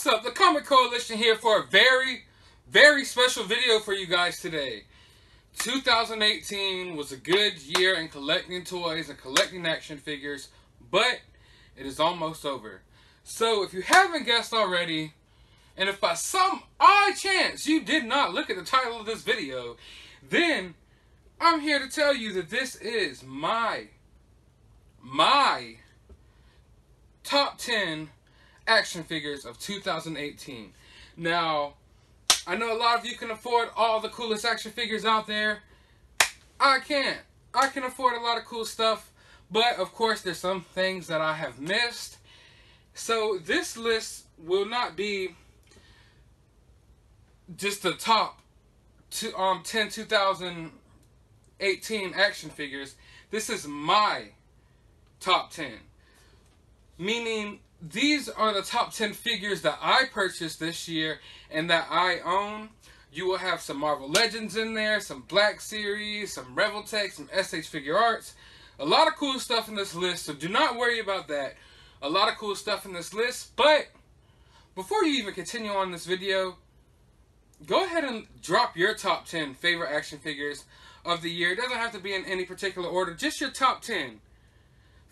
What's up? The Comic Coalition here for a very, very special video for you guys today. 2018 was a good year in collecting toys and collecting action figures, but it is almost over. So if you haven't guessed already, and if by some odd chance you did not look at the title of this video, then I'm here to tell you that this is my top 10 action figures of 2018. Now, I know a lot of you can afford all the coolest action figures out there. I can't. I can afford a lot of cool stuff, but of course there's some things that I have missed. So this list will not be just the top 10 2018 action figures. This is my top 10. Meaning these are the top 10 figures that I purchased this year and that I own. You will have some Marvel Legends in there, some Black Series, some Revoltech, some SH Figure Arts. A lot of cool stuff in this list, so do not worry about that. A lot of cool stuff in this list, but before you even continue on this video, go ahead and drop your top 10 favorite action figures of the year. It doesn't have to be in any particular order, just your top 10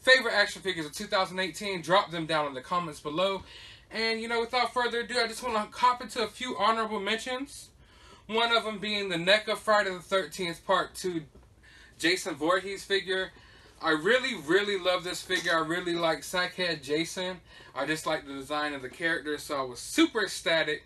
favorite action figures of 2018. Drop them down in the comments below. And you know, without further ado, I just want to hop into a few honorable mentions. One of them being the NECA Friday the 13th Part 2 Jason Voorhees figure. I really love this figure. I really like Sackhead Jason. I just like the design of the character, so I was super ecstatic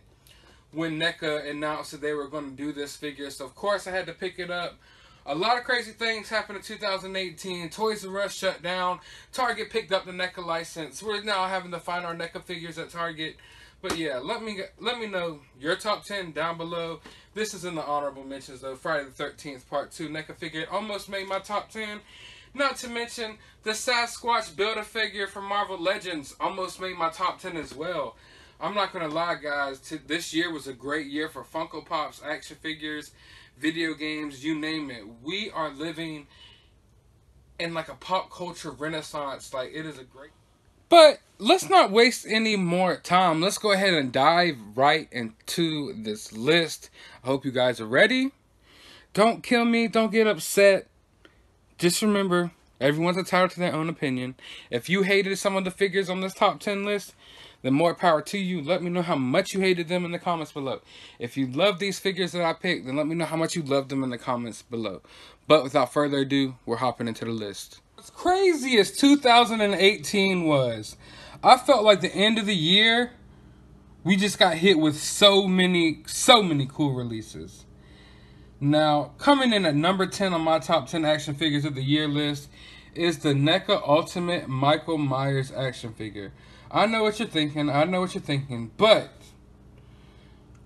when NECA announced that they were going to do this figure. So of course I had to pick it up. A lot of crazy things happened in 2018. Toys R Us shut down. Target picked up the NECA license. We're now having to find our NECA figures at Target. But yeah, let me know your top 10 down below. This is in the honorable mentions though. Friday the 13th Part 2 NECA figure. It almost made my top 10. Not to mention the Sasquatch Build-A-Figure from Marvel Legends almost made my top 10 as well. I'm not going to lie, guys. This year was a great year for Funko Pops, action figures, video games, you name it. We are living in like a pop culture renaissance. Like, it is a great... But let's not waste any more time. Let's go ahead and dive right into this list. I hope you guys are ready. Don't kill me. Don't get upset. Just remember, everyone's entitled to their own opinion. If you hated some of the figures on this top 10 list, then more power to you. Let me know how much you hated them in the comments below. If you love these figures that I picked, then let me know how much you loved them in the comments below. But without further ado, we're hopping into the list. What's crazy as 2018 was, I felt like the end of the year, we just got hit with so many cool releases. Now, coming in at number 10 on my top 10 action figures of the year list is the NECA Ultimate Michael Myers action figure. I know what you're thinking. I know what you're thinking. But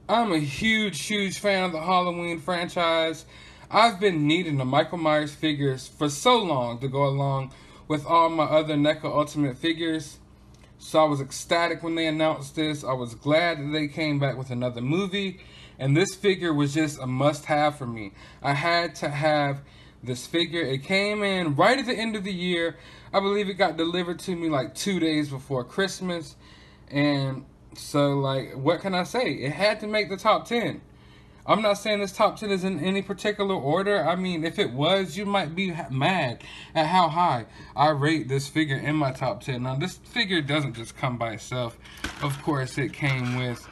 I'm a huge fan of the Halloween franchise. I've been needing the Michael Myers figures for so long to go along with all my other NECA Ultimate figures. So I was ecstatic when they announced this. I was glad that they came back with another movie. And this figure was just a must-have for me. I had to have this figure. It came in right at the end of the year. I believe it got delivered to me like 2 days before Christmas. And so, like, what can I say? It had to make the top 10. I'm not saying this top 10 is in any particular order. I mean, if it was, you might be mad at how high I rate this figure in my top 10. Now, this figure doesn't just come by itself. Of course, it came with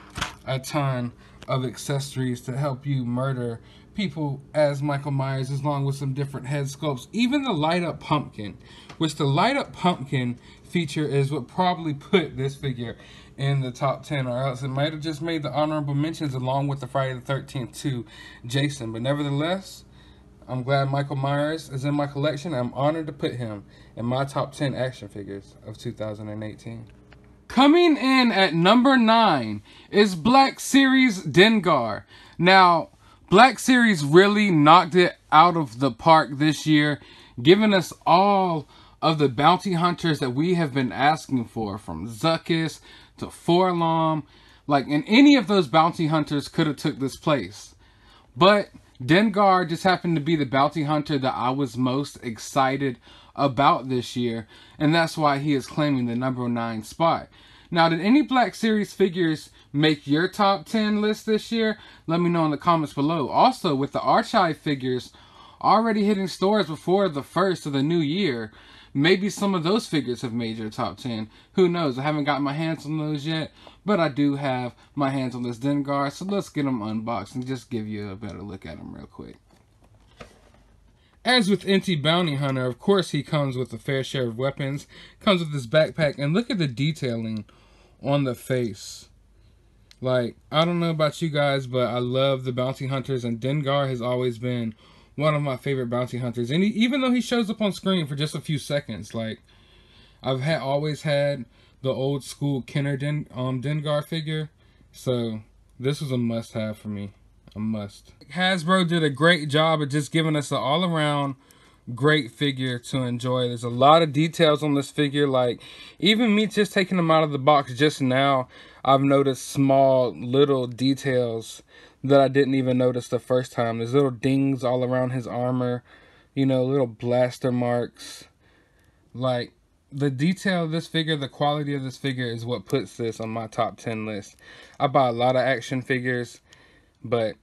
a ton of accessories to help you murder people as Michael Myers, along with some different head sculpts. Even the light up pumpkin, which the light up pumpkin feature is what probably put this figure in the top 10, or else it might have just made the honorable mentions along with the Friday the 13th 2 Jason. But nevertheless, I'm glad Michael Myers is in my collection. I'm honored to put him in my top 10 action figures of 2018. Coming in at number 9 is Black Series Dengar. Now, Black Series really knocked it out of the park this year, giving us all of the bounty hunters that we have been asking for, from Zuckuss to Forlom. Like, and any of those bounty hunters could have took this place. But Dengar just happened to be the bounty hunter that I was most excited about this year, and that's why he is claiming the number 9 spot. Now, did any Black Series figures make your top 10 list this year? Let me know in the comments below. Also, with the Archive figures already hitting stores before the first of the new year, maybe some of those figures have made your top 10. Who knows? I haven't gotten my hands on those yet, but I do have my hands on this Dengar, so let's get them unboxed and just give you a better look at them real quick. As with NT Bounty Hunter, of course he comes with a fair share of weapons, comes with this backpack, and look at the detailing on the face. Like, I don't know about you guys, but I love the bounty hunters, and Dengar has always been one of my favorite bounty hunters. And even though he shows up on screen for just a few seconds, like, I've always had the old school Kenner Dengar figure, so this was a must-have for me. A must. Hasbro did a great job of just giving us an all-around great figure to enjoy. There's a lot of details on this figure. Like, even me just taking them out of the box just now, I've noticed small little details that I didn't even notice the first time. There's little dings all around his armor, you know, little blaster marks. Like, the detail of this figure, the quality of this figure is what puts this on my top 10 list. I buy a lot of action figures, but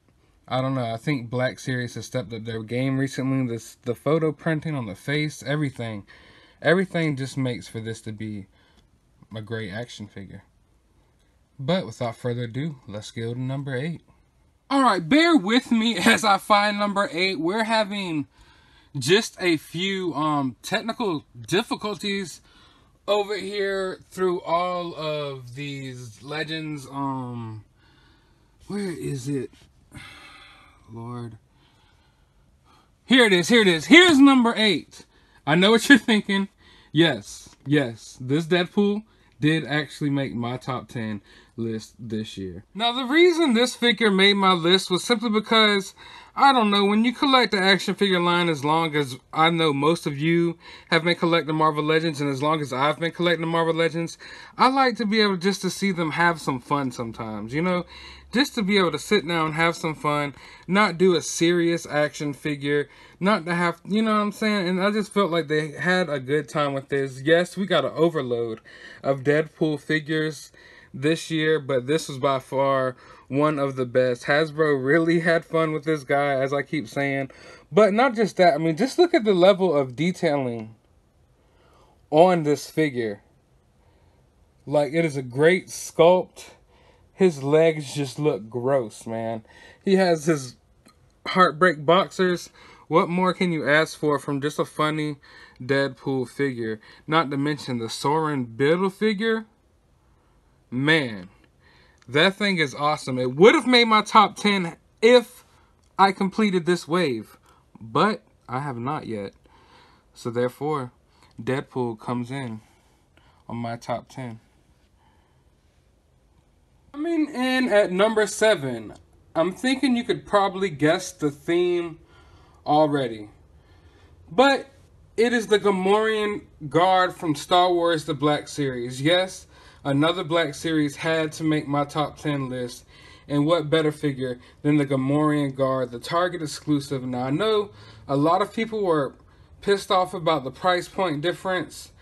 I don't know. I think Black Series has stepped up their game recently. The photo printing on the face, everything just makes for this to be a great action figure. But without further ado, let's go to number 8. Alright, bear with me as I find number 8. We're having just a few technical difficulties over here through all of these legends. Where is it? Lord. Here it is. Here's number 8. I know what you're thinking. Yes, this Deadpool did actually make my top 10 list this year. Now, the reason this figure made my list was simply because, I don't know, when you collect the action figure line, as long as I know most of you have been collecting Marvel Legends, and as long as I've been collecting Marvel Legends, I like to be able just to see them have some fun sometimes, you know? Just to be able to sit down and have some fun, not do a serious action figure, not to have, you know what I'm saying? And I just felt like they had a good time with this. Yes, we got an overload of Deadpool figures this year, but this was by far one of the best. Hasbro really had fun with this guy, as I keep saying. But not just that, I mean, just look at the level of detailing on this figure. Like, it is a great sculpt. His legs just look gross, man. He has his heartbreak boxers. What more can you ask for from just a funny Deadpool figure? Not to mention the Soren Biddle figure. Man, that thing is awesome. It would have made my top 10 if I completed this wave. But I have not yet. So therefore, Deadpool comes in on my top 10. Coming in at number 7, I'm thinking you could probably guess the theme already. But it is the Gamorrean guard from Star Wars The Black Series. Yes, another Black Series had to make my top 10 list. And what better figure than the Gamorrean guard, the Target exclusive. Now, I know a lot of people were pissed off about the price point difference.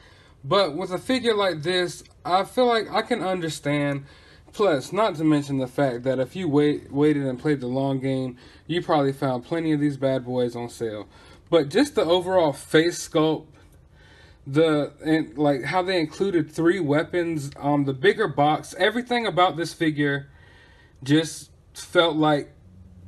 But with a figure like this, I feel like I can understand. Plus, not to mention the fact that if you waited and played the long game, you probably found plenty of these bad boys on sale. But just the overall face sculpt, like how they included 3 weapons, the bigger box, everything about this figure just felt like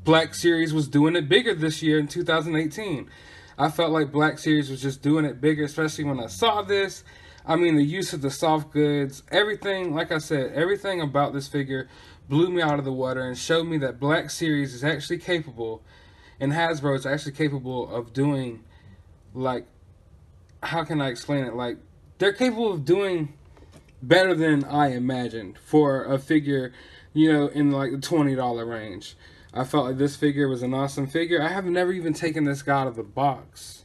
Black Series was doing it bigger this year in 2018. I felt like Black Series was just doing it bigger, especially when I saw this. I mean, the use of the soft goods, everything, like I said, everything about this figure blew me out of the water and showed me that Black Series is actually capable, and Hasbro is actually capable of doing, like, how can I explain it? Like, they're capable of doing better than I imagined for a figure, you know, in like the $20 range. I felt like this figure was an awesome figure. I have never even taken this guy out of the box.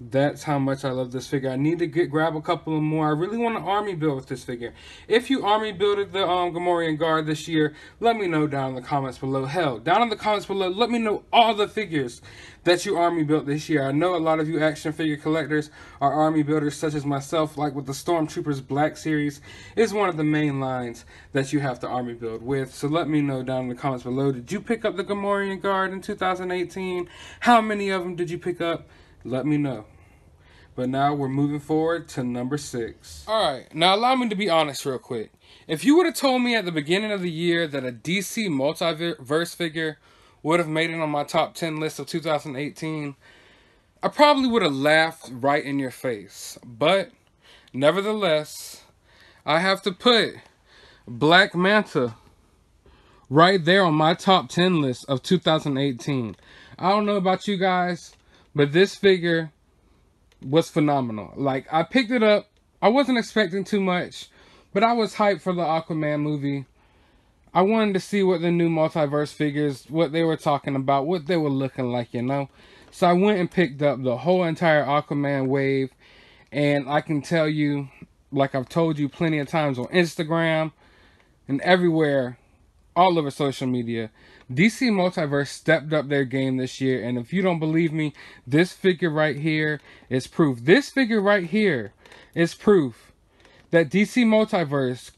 That's how much I love this figure. I need to grab a couple of more. I really want to army build with this figure. If you army builded the Gamorrean guard this year, let me know down in the comments below. Hell, down in the comments below, let me know all the figures that you army built this year. I know a lot of you action figure collectors are army builders, such as myself, like with the Stormtroopers Black series is one of the main lines that you have to army build with. So let me know down in the comments below. Did you pick up the Gamorrean guard in 2018? How many of them did you pick up? Let me know. But now we're moving forward to number 6. Alright, now allow me to be honest real quick. If you would have told me at the beginning of the year that a DC multiverse figure would have made it on my top 10 list of 2018, I probably would have laughed right in your face. But, nevertheless, I have to put Black Manta right there on my top 10 list of 2018. I don't know about you guys, but this figure was phenomenal. Like, I picked it up. I wasn't expecting too much, but I was hyped for the Aquaman movie. I wanted to see what the new multiverse figures, what they were talking about, what they were looking like, you know. So I went and picked up the whole entire Aquaman wave. And I can tell you, like I've told you plenty of times on Instagram and everywhere, all over social media, DC Multiverse stepped up their game this year. And if you don't believe me, this figure right here is proof. This figure right here is proof that DC Multiverse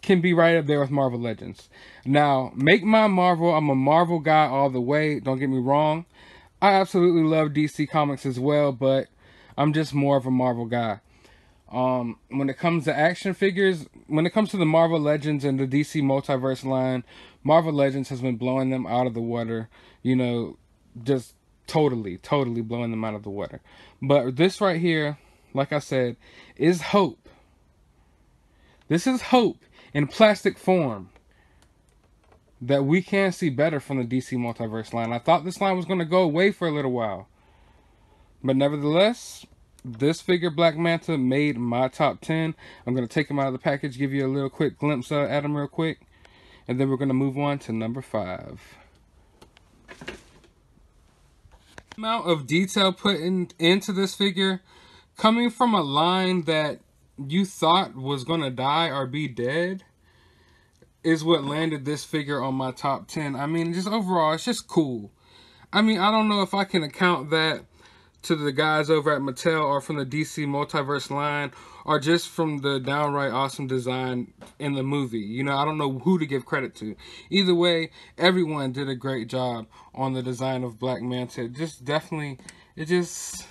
can be right up there with Marvel Legends. Now, make my Marvel. I'm a Marvel guy all the way. Don't get me wrong. I absolutely love DC Comics as well, but I'm just more of a Marvel guy. When it comes to action figures, when it comes to the Marvel Legends and the DC Multiverse line, Marvel Legends has been blowing them out of the water. You know, just totally blowing them out of the water. But this right here, like I said, is hope. This is hope in plastic form that we can see better from the DC Multiverse line. I thought this line was going to go away for a little while. But nevertheless, this figure, Black Manta, made my top 10. I'm going to take him out of the package, give you a little quick glimpse at him real quick. And then we're going to move on to number 5. Amount of detail put into this figure, coming from a line that you thought was going to die or be dead, is what landed this figure on my top 10. I mean, just overall, it's just cool. I mean, I don't know if I can account that to the guys over at Mattel or from the DC Multiverse line or just from the downright awesome design in the movie. You know, I don't know who to give credit to. Either way, everyone did a great job on the design of Black Manta. It just definitely, it just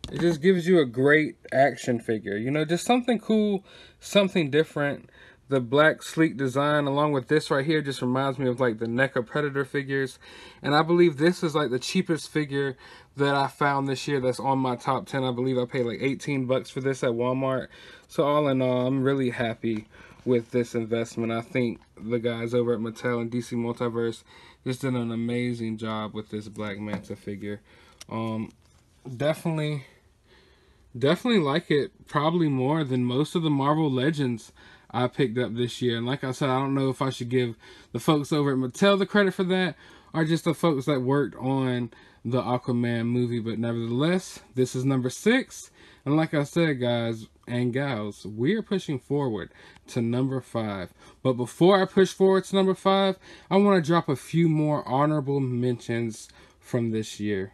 gives you a great action figure. You know, just something cool, something different. The black sleek design along with this right here just reminds me of like the NECA Predator figures. And I believe this is like the cheapest figure that I found this year that's on my top 10. I believe I paid like 18 bucks for this at Walmart. So all in all, I'm really happy with this investment. I think the guys over at Mattel and DC Multiverse just did an amazing job with this Black Manta figure. Definitely like it probably more than most of the Marvel Legends I picked up this year. And like I said, I don't know if I should give the folks over at Mattel the credit for that or just the folks that worked on the Aquaman movie. But nevertheless, this is number 6. And like I said, guys and gals, we're pushing forward to number 5. But before I push forward to number 5, I want to drop a few more honorable mentions from this year.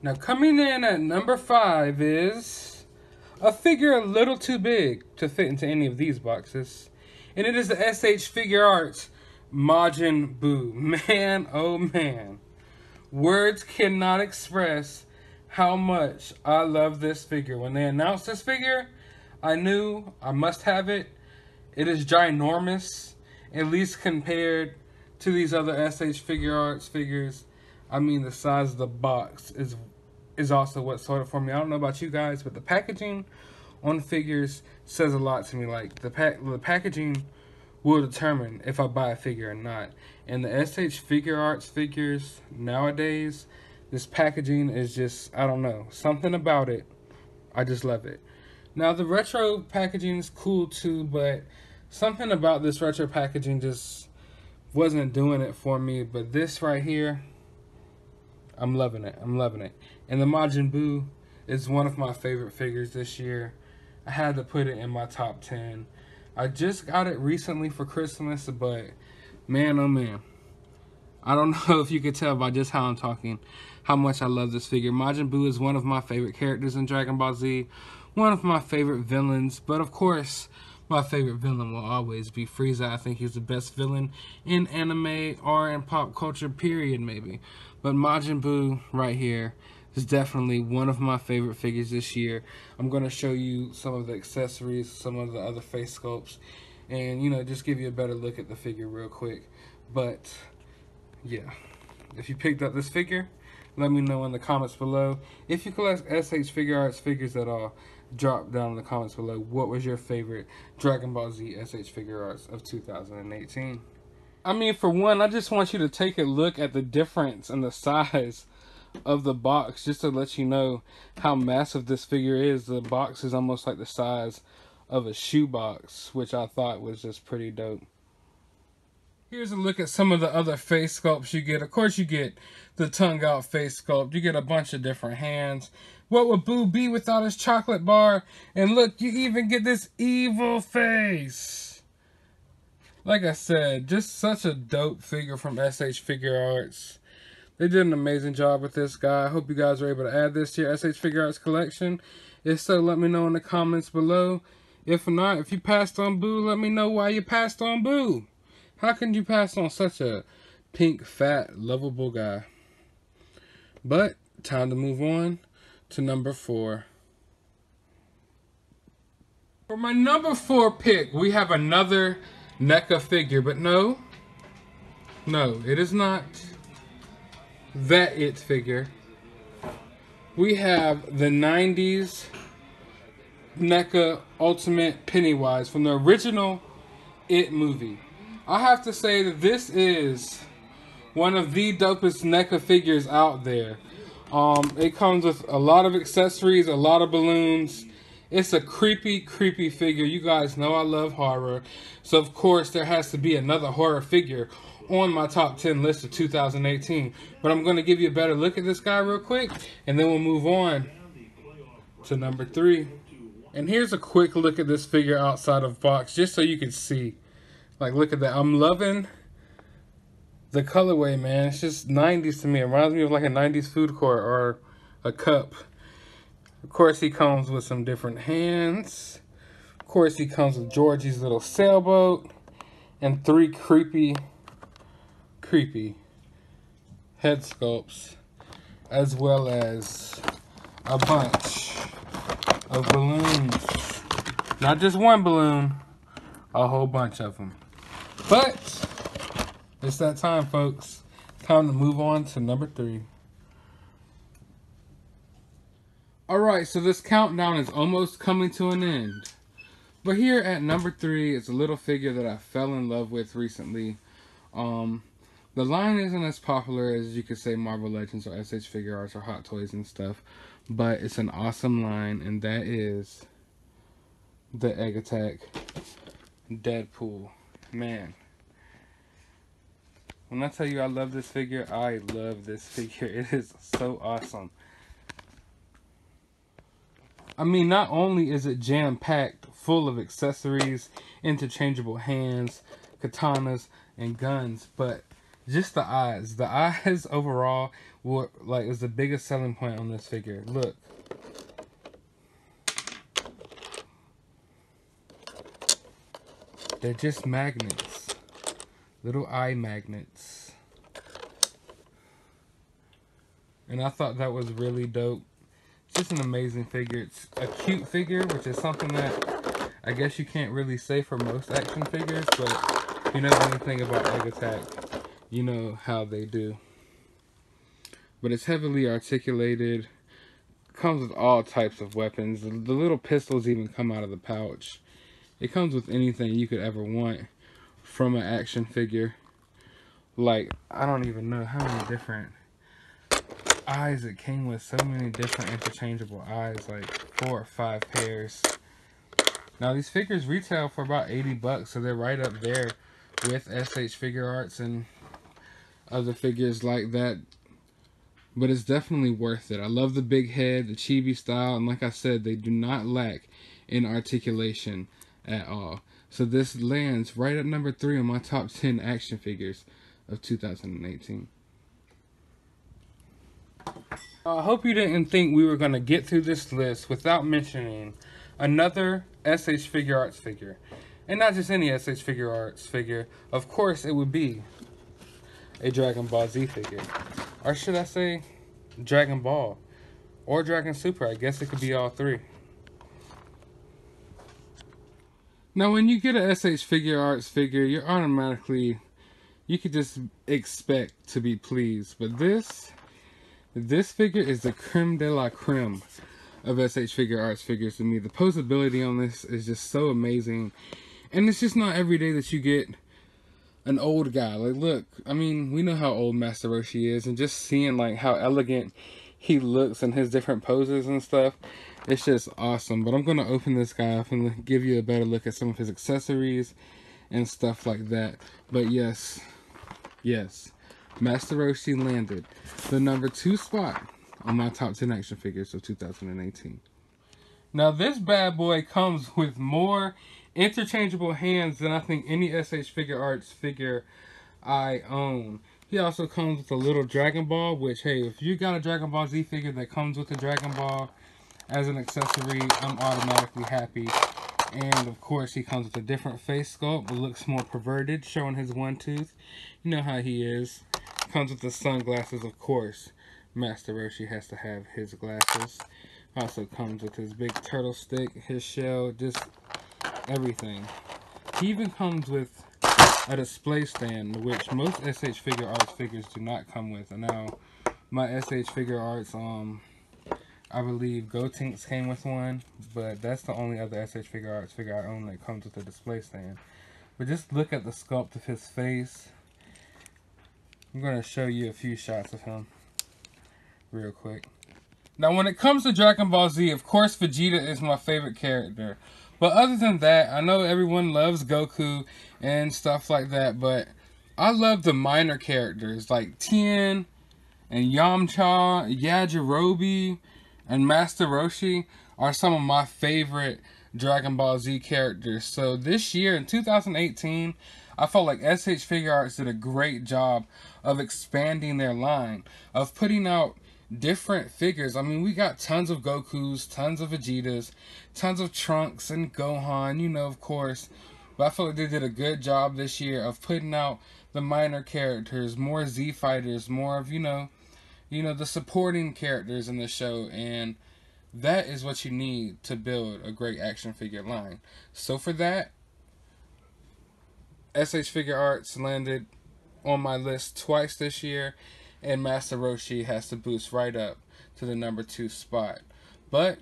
Now, coming in at number 5 is a figure a little too big to fit into any of these boxes. And it is the SH Figure Arts Majin Buu. Man, oh man. Words cannot express how much I love this figure. When they announced this figure, I knew I must have it. It is ginormous, at least compared to these other SH Figure Arts figures. I mean, the size of the box is also what sold it for me. I don't know about you guys, but the packaging on figures says a lot to me. Like, the packaging will determine if I buy a figure or not. And the SH Figure Arts figures nowadays, this packaging is just, I don't know, something about it. I just love it. Now, the retro packaging is cool too, but something about this retro packaging just wasn't doing it for me. But this right here, I'm loving it. I'm loving it. And the Majin Buu, is one of my favorite figures this year. I had to put it in my top 10. I just got it recently for Christmas, but man, oh man. I don't know if you could tell by just how I'm talking, how much I love this figure. Majin Buu is one of my favorite characters in Dragon Ball Z, one of my favorite villains, but of course, my favorite villain will always be Frieza. I think he's the best villain in anime or in pop culture, period, maybe. But Majin Buu, right here, is definitely one of my favorite figures this year. I'm going to show you some of the accessories, some of the other face sculpts, and, you know, just give you a better look at the figure real quick. But yeah, if you picked up this figure, let me know in the comments below. If you collect SH Figure Arts figures at all, drop down in the comments below what was your favorite Dragon Ball Z SH Figure Arts of 2018. I mean, for one, I just want you to take a look at the difference in the size of the box, just to let you know how massive this figure is. The box is almost like the size of a shoebox, which I thought was just pretty dope. Here's a look at some of the other face sculpts you get. Of course, you get the tongue out face sculpt. You get a bunch of different hands. What would Boo be without his chocolate bar? And look, you even get this evil face. Like I said, just such a dope figure from SH Figure Arts. They did an amazing job with this guy. I hope you guys are able to add this to your SH Figure Arts collection. If so, let me know in the comments below. If not, if you passed on Boo, let me know why you passed on Boo. How can you pass on such a pink, fat, lovable guy? But, time to move on to number 4. For my number 4 pick, we have another NECA figure. But no, it is not that It figure. We have the 90s NECA Ultimate Pennywise from the original It movie. I have to say that this is one of the dopest NECA figures out there. It comes with a lot of accessories, a lot of balloons. It's a creepy, creepy figure. You guys know I love horror. So, of course, there has to be another horror figure on my top 10 list of 2018. But I'm going to give you a better look at this guy real quick, and then we'll move on to number 3. And here's a quick look at this figure outside of box, just so you can see. Like, look at that. I'm loving the colorway, man. It's just 90s to me. It reminds me of like a 90s food court or a cup. Of course, he comes with some different hands. Of course, he comes with Georgie's little sailboat. And 3 creepy head sculpts. As well as a bunch of balloons. Not just one balloon. A whole bunch of them. But it's that time, folks. Time to move on to number 3. Alright, so this countdown is almost coming to an end. But here at number 3 is a little figure that I fell in love with recently. The line isn't as popular as you could say Marvel Legends or SH Figure Arts or Hot Toys and stuff. But it's an awesome line, and that is the Egg Attack Deadpool. Man, when I tell you I love this figure, I love this figure. It is so awesome. I mean, not only is it jam-packed full of accessories, interchangeable hands, katanas, and guns, but just the eyes. The eyes overall were like is the biggest selling point on this figure. Look. They're just magnets. Little eye magnets. And I thought that was really dope. It's just an amazing figure. It's a cute figure, which is something that I guess you can't really say for most action figures, but if you know anything about Egg Attack, you know how they do. But it's heavily articulated. Comes with all types of weapons. The little pistols even come out of the pouch. It comes with anything you could ever want from an action figure. Like, I don't even know how many different eyes it came with. So many different interchangeable eyes, like 4 or 5 pairs. Now, these figures retail for about 80 bucks, so they're right up there with SH Figure Arts and other figures like that. but it's definitely worth it. I love the big head, the chibi style, and like I said, they do not lack in articulation at all. So this lands right at number 3 on my top 10 action figures of 2018. I hope you didn't think we were going to get through this list without mentioning another SH Figure Arts figure. And not just any SH Figure Arts figure. Of course, it would be a Dragon Ball Z figure. Or should I say Dragon Ball or Dragon Super? I guess it could be all three. Now, when you get a SH Figure Arts figure, you're automatically, you could just expect to be pleased. But this figure is the creme de la creme of SH Figure Arts figures to me. The posability on this is just so amazing. And it's just not every day that you get an old guy. Like, look, I mean, we know how old Master Roshi is. And just seeing, like, how elegant he looks and his different poses and stuff, it's just awesome. But I'm going to open this guy up and give you a better look at some of his accessories and stuff like that. But yes, Master Roshi landed the number 2 spot on my top 10 action figures of 2018. Now this bad boy comes with more interchangeable hands than I think any SH Figure Arts figure I own. He also comes with a little Dragon Ball, which, hey, if you got a Dragon Ball Z figure that comes with a Dragon Ball as an accessory, I'm automatically happy. And of course, he comes with a different face sculpt, but looks more perverted, showing his one tooth. You know how he is. Comes with the sunglasses, of course. Master Roshi has to have his glasses. Also comes with his big turtle stick, his shell, just everything. He even comes with a display stand, which most SH Figure Arts figures do not come with. And now, my SH Figure Arts, I believe Gotenks came with one, but that's the only other SH Figure Arts figure I own that comes with a display stand. But just look at the sculpt of his face. I'm going to show you a few shots of him real quick. Now, when it comes to Dragon Ball Z, of course, Vegeta is my favorite character. But other than that, I know everyone loves Goku and stuff like that, but I love the minor characters like Tien and Yamcha, Yajirobe, and Master Roshi are some of my favorite Dragon Ball Z characters. So this year, in 2018, I felt like SH Figure Arts did a great job of expanding their line, of putting out different figures. I mean, we got tons of Gokus, tons of Vegetas, tons of Trunks and Gohan, you know, of course. But I feel like they did a good job this year of putting out the minor characters, more Z fighters, more of, you know, the supporting characters in the show. And that is what you need to build a great action figure line. So for that, SH Figure Arts landed on my list twice this year, and Master Roshi has to boost right up to the number 2 spot. But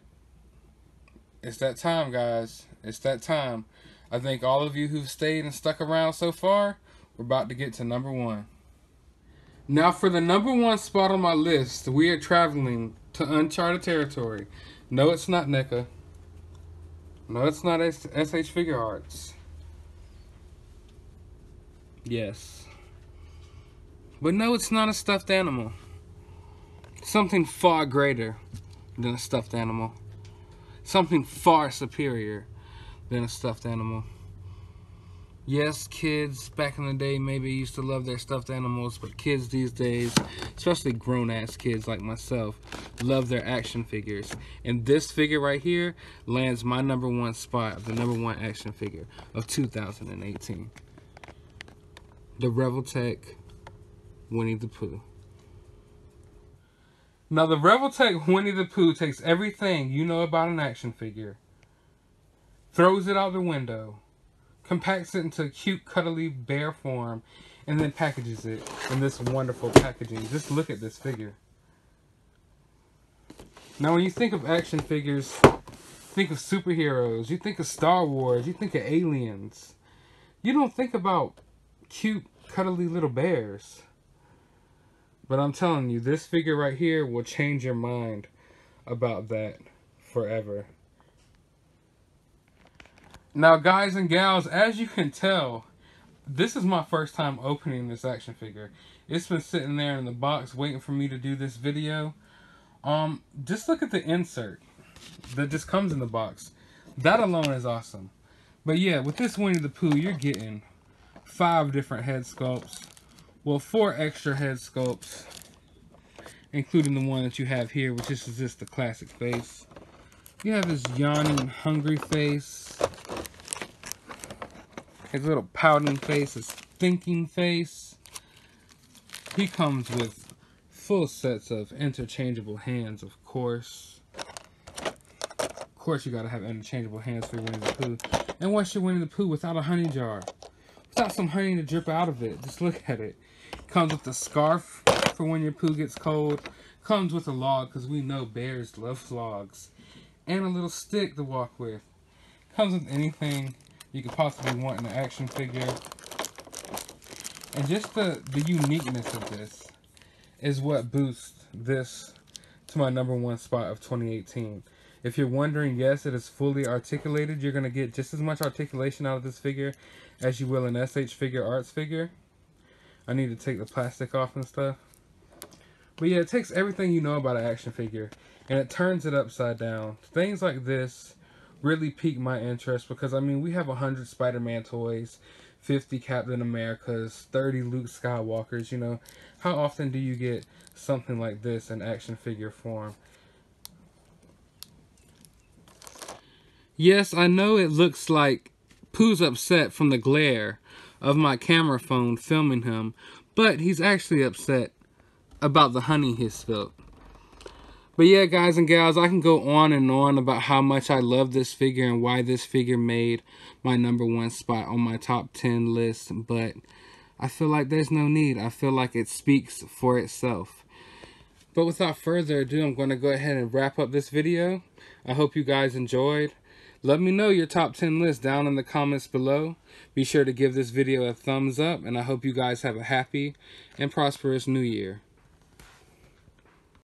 it's that time, guys. It's that time. I think all of you who've stayed and stuck around so far, we're about to get to number 1. Now for the number 1 spot on my list, we are traveling to uncharted territory. No, it's not NECA. No, it's not SH Figure Arts. Yes. But no, it's not a stuffed animal. Something far greater than a stuffed animal. Something far superior than a stuffed animal. Yes, kids back in the day maybe used to love their stuffed animals, but kids these days, especially grown-ass kids like myself, love their action figures. And this figure right here lands my number 1 spot of the number 1 action figure of 2018. The Revoltech Winnie the Pooh. Now, the Revoltech Winnie the Pooh takes everything you know about an action figure, throws it out the window, compacts it into a cute, cuddly bear form, and then packages it in this wonderful packaging. Just look at this figure. Now, when you think of action figures, think of superheroes, you think of Star Wars, you think of aliens. You don't think about cute, cuddly little bears. But I'm telling you, this figure right here will change your mind about that forever. Now, guys and gals, as you can tell, this is my first time opening this action figure. It's been sitting there in the box waiting for me to do this video. Just look at the insert that just comes in the box. That alone is awesome. But yeah, with this Winnie the Pooh, you're getting 5 different head sculpts. Well, 4 extra head sculpts, including the one that you have here, which is just the classic face. You have his yawning, hungry face. His little pouting face, his thinking face. He comes with full sets of interchangeable hands, of course. Of course, you gotta have interchangeable hands for Winnie the Pooh. And what's your Winnie the Pooh without a honey jar? Without some honey to drip out of it. Just look at it. Comes with a scarf for when your Pooh gets cold. Comes with a log, because we know bears love logs. And a little stick to walk with. Comes with anything you could possibly want in an action figure. And just the uniqueness of this is what boosts this to my #1 spot of 2018. If you're wondering, yes, it is fully articulated. You're going to get just as much articulation out of this figure as you will an SH Figure Arts figure. I need to take the plastic off and stuff. But yeah, it takes everything you know about an action figure and it turns it upside down. Things like this really pique my interest because, I mean, we have 100 Spider-Man toys, 50 Captain Americas, 30 Luke Skywalkers, you know. How often do you get something like this in action figure form? Yes, I know it looks like Pooh's upset from the glare of my camera phone filming him, but he's actually upset about the honey he spilled. But yeah, guys and gals, I can go on and on about how much I love this figure and why this figure made my #1 spot on my top 10 list, but I feel like there's no need. I feel like it speaks for itself. But without further ado, I'm going to go ahead and wrap up this video. I hope you guys enjoyed. Let me know your top 10 list down in the comments below. Be sure to give this video a thumbs up, and I hope you guys have a happy and prosperous new year.